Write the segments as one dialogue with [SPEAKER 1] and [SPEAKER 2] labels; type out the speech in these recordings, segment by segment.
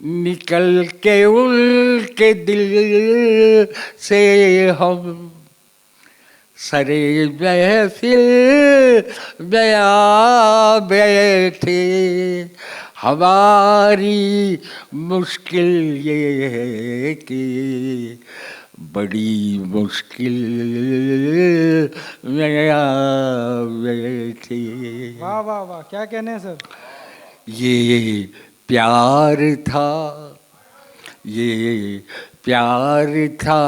[SPEAKER 1] निकल के उनके दिल से हम सरे महफिल बया बैठे। हमारी मुश्किल ये है कि बड़ी मुश्किल में आ बैठे।
[SPEAKER 2] वाह वाह वाह, क्या कहने हैं सर।
[SPEAKER 1] ये प्यार था, ये प्यार था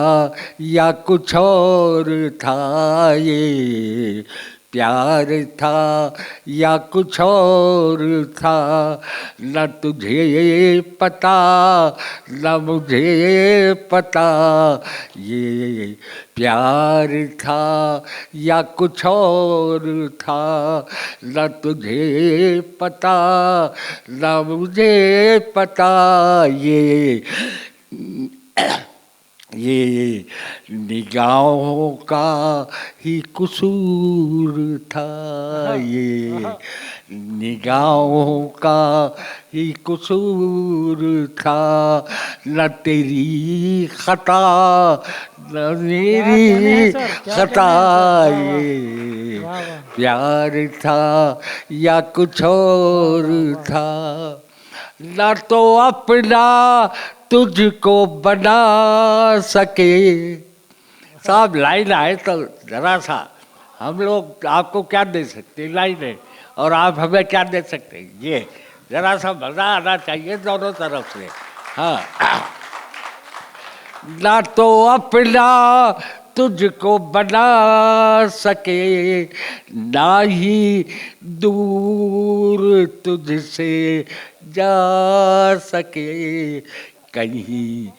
[SPEAKER 1] या कुछ और था, ये प्यार था या कुछ और था, न तुझे पता न मुझे पता। ये प्यार था या कुछ और था, न तुझे पता न मुझे पता। ये निगाहों का ही कसूर था, ये निगाहों का ही कसूर था, न तेरी खता न मेरी खता। ये प्यार था या कुछ और था, न तो अपना तुझको बना सके। साहब लाइन आए तो जरा सा हम लोग आपको क्या दे सकते, लाइन है, और आप हमें क्या दे सकते हैं। ये जरा सा मजा आना चाहिए दोनों तरफ से। हाँ, ना तो अपना तुझको बना सके, ना ही दूर तुझसे जा सके। कहीं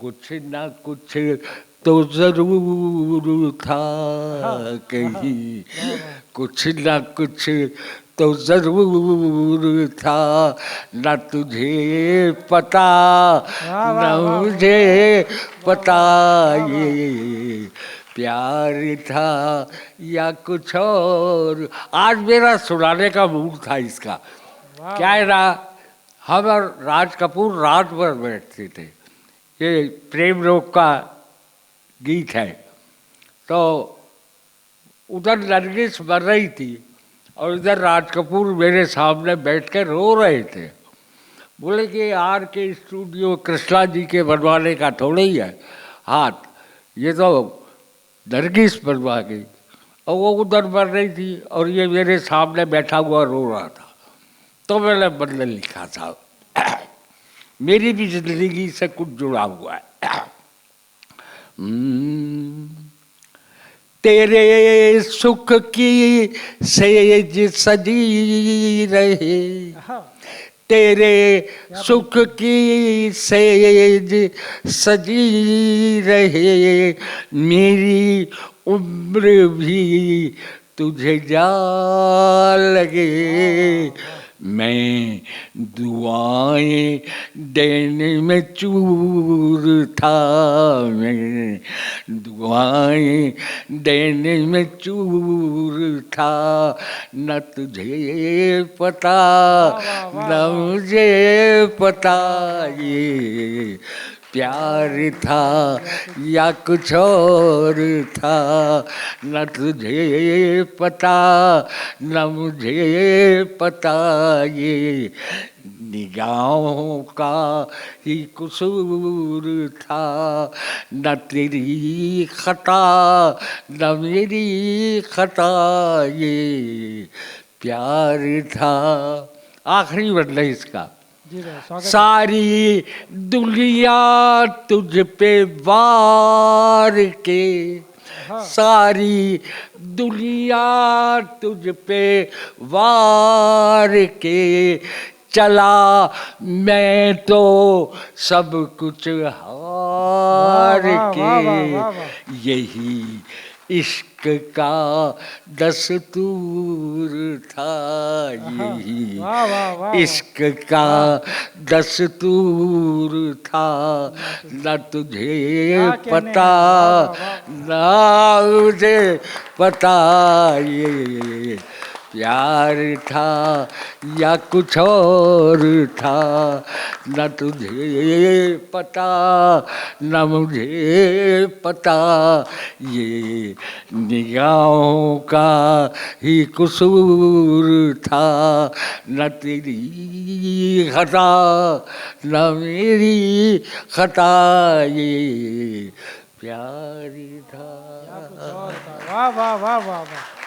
[SPEAKER 1] कुछ ना कुछ तो जरूर था, कहीं कुछ ना कुछ तो जरूर था, न तुझे पता न मुझे पता। ये प्यार था या कुछ और। आज मेरा सुनाने का मूड था इसका। क्या है ना, हम और राज कपूर रात भर बैठते थे। ये प्रेम रोग का गीत है, तो उधर नरगिस मर रही थी और इधर राज कपूर मेरे सामने बैठ कर रो रहे थे। बोले कि आर के स्टूडियो कृष्णा जी के बनवाने का थोड़ा ही है हाथ, ये तो नरगिस बनवा गई और वो उधर मर रही थी और ये मेरे सामने बैठा हुआ रो रहा था। तो मैंने बदले लिखा था, मेरी भी जिंदगी से कुछ जुड़ा हुआ है। तेरे सुख की सेज सजी रहे, तेरे सुख की सेज सजी रहे, मेरी उम्र भी तुझे जा लगे। मैं दुआएं देने में चूर था, मैं दुआएं देने में चूर था, न तुझे पता न मुझे पता। ये प्यार था या कुछ और था, न तुझे पता न मुझे पता। ये निगाहों का ही कसूर था, न तेरी खता न मेरी खता। ये प्यार था। आखिरी बदल है इसका। सारी दुनिया तुझ पे वार के, सारी दुनिया तुझ पे वार के, चला मैं तो सब कुछ हार के। यही इश्क का दस्तूर था, यही इश्क का दस्तूर था, न तुझे पता न मुझे पता। ये प्यार था या कुछ और था, न तुझे पता न मुझे पता, ये निगाहों का ही कसूर था, न तेरी खता न मेरी खता, ये प्यार था।
[SPEAKER 2] क्या कुछ और था। वाह वाह वाह वाह वाह।